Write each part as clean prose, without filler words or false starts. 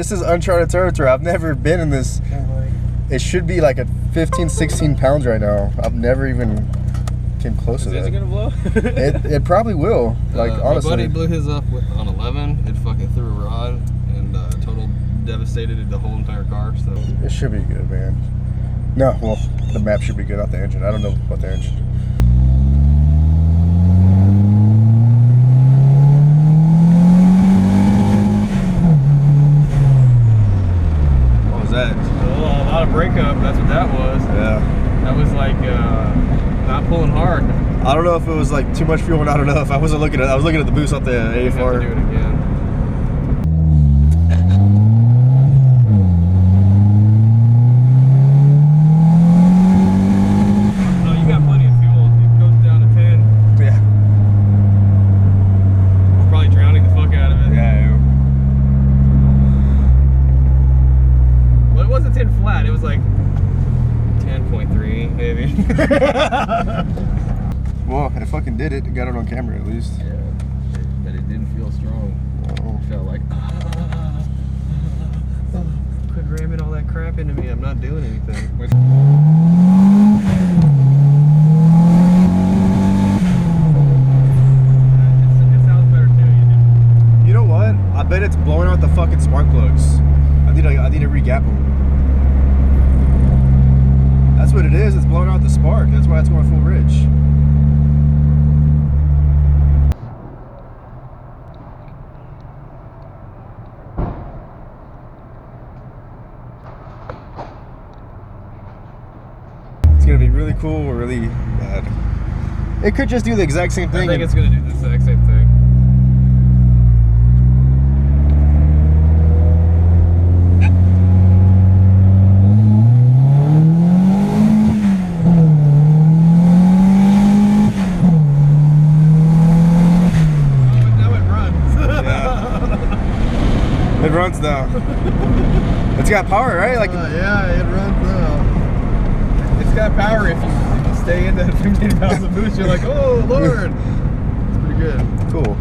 this is uncharted territory. I've never been in this. It should be like at 15, 16 pounds right now. I've never even came close to that. Is it gonna blow? it probably will. Like honestly. My buddy blew his up on 11. It fucking threw a rod and total devastated the whole entire car. So it should be good, man. No, well, the map should be good, not the engine. I don't know about the engine. What was that? A lot of breakup. That's what that was. Yeah. That was like not pulling hard. I don't know if it was like too much fuel. I don't know if I wasn't looking at. I was looking at the boost off the 84. Have to do it again. It was like 10.3 maybe. Well, it fucking did it. Got it on camera at least. Yeah, but it didn't feel strong. Oh. It felt like quit ramming all that crap into me. I'm not doing anything. It sounds better too. You know what? I bet it's blowing out the fucking spark plugs. I need to re-gap them. That's what it is. It's blowing out the spark. That's why it's going full ridge. It's gonna be really cool or really bad. It could just do the exact same thing. I think it's gonna do the exact same thing. It runs now. It's got power, right? Like yeah, it runs now. It's got power if you stay in that 15 pounds of boost. You're like, oh Lord, it's pretty good. Cool.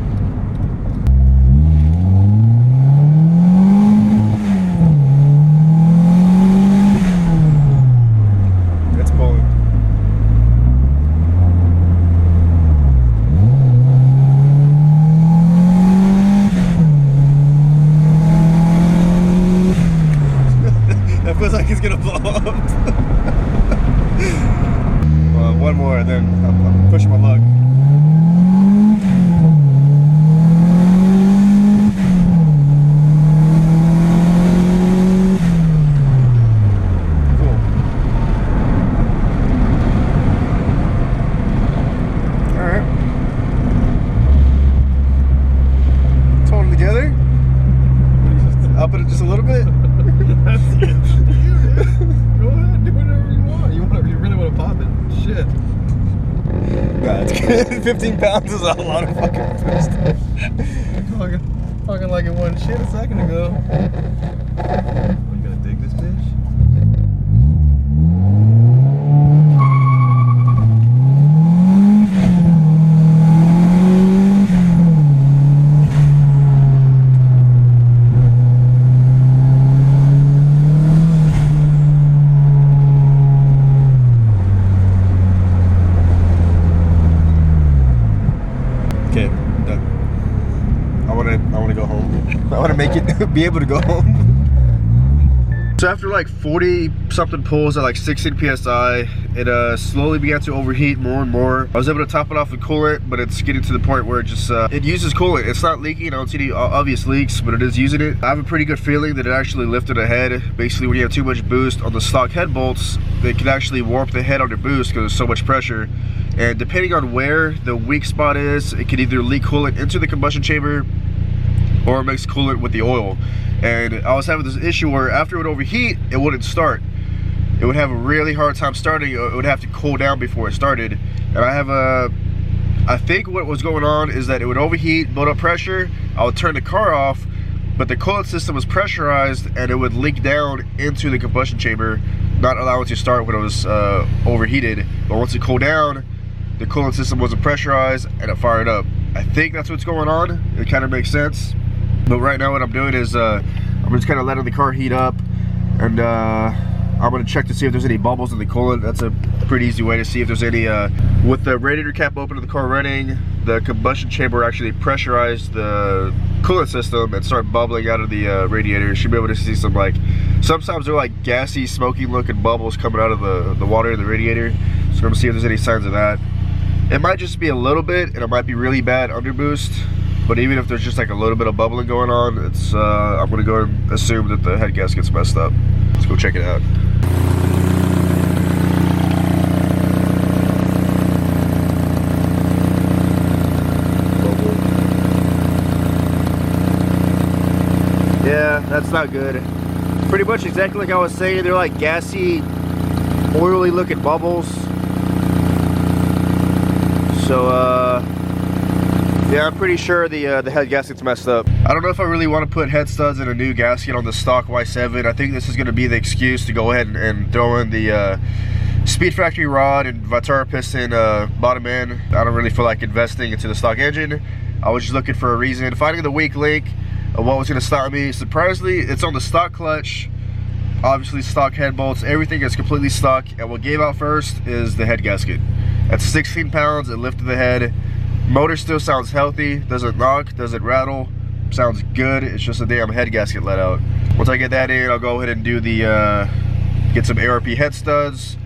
It's pulling. That feels like it's gonna blow up. One more, and then I'm pushing my luck. Cool. All right. Let's hold it together. Up it just a little bit. That's it. Go ahead, do whatever you want. You really want to pop it? Shit. Nah, it's good. 15 pounds is a lot of fucking boost. Talking like it wasn't shit a second ago. Are you gonna dig this bitch? Okay, done. I want to go home. I want to make it, be able to go home. So after like 40 something pulls at like 16 psi, it slowly began to overheat more and more. I was able to top it off with coolant, but it's getting to the point where it just it uses coolant. It's not leaking. I don't see any obvious leaks, but it is using it. I have a pretty good feeling that it actually lifted a head. Basically, when you have too much boost on the stock head bolts, they can actually warp the head on your boost because there's so much pressure. And depending on where the weak spot is, it can either leak coolant into the combustion chamber or mix coolant with the oil. And I was having this issue where after it would overheat, it wouldn't start. It would have a really hard time starting. It would have to cool down before it started. And I think what was going on is that it would overheat, build up pressure, I would turn the car off, but the coolant system was pressurized and it would leak down into the combustion chamber, not allow it to start when it was overheated. But once it cooled down, the coolant system wasn't pressurized and it fired up. I think that's what's going on. It kind of makes sense. But right now what I'm doing is I'm just kind of letting the car heat up, and I'm gonna check to see if there's any bubbles in the coolant. That's a pretty easy way to see if there's any. With the radiator cap open and the car running, the combustion chamber actually pressurized the coolant system and start bubbling out of the radiator. You should be able to see some, like, sometimes they're like gassy, smoky looking bubbles coming out of the water in the radiator. So I'm gonna see if there's any signs of that. It might just be a little bit, and it might be really bad underboost. But even if there's just like a little bit of bubbling going on, it's I'm gonna go and assume that the head gasket's messed up. Let's go check it out. Yeah, that's not good. Pretty much exactly like I was saying, they're like gassy, oily looking bubbles. So yeah, I'm pretty sure the head gasket's messed up. I don't know if I really want to put head studs in a new gasket on the stock Y7. I think this is going to be the excuse to go ahead and throw in the Speed Factory rod and Vitara piston bottom end. I don't really feel like investing into the stock engine. I was just looking for a reason, finding the weak link of what was going to stop me. Surprisingly, it's on the stock clutch. Obviously, stock head bolts, everything is completely stuck. And what gave out first is the head gasket. At 16 pounds, it lifted the head. Motor still sounds healthy, doesn't knock, doesn't rattle, sounds good. It's just a damn head gasket let out. Once I get that in, I'll go ahead and do the get some ARP head studs.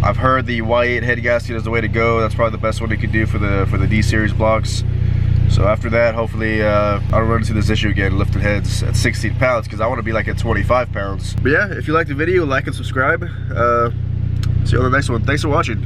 I've heard the Y8 head gasket is the way to go. That's probably the best one you could do for the D series blocks. So after that, hopefully I don't run into this issue again, lifting heads at 16 pounds, because I want to be like at 25 pounds. But yeah, if you liked the video, like and subscribe. See you on the next one. Thanks for watching.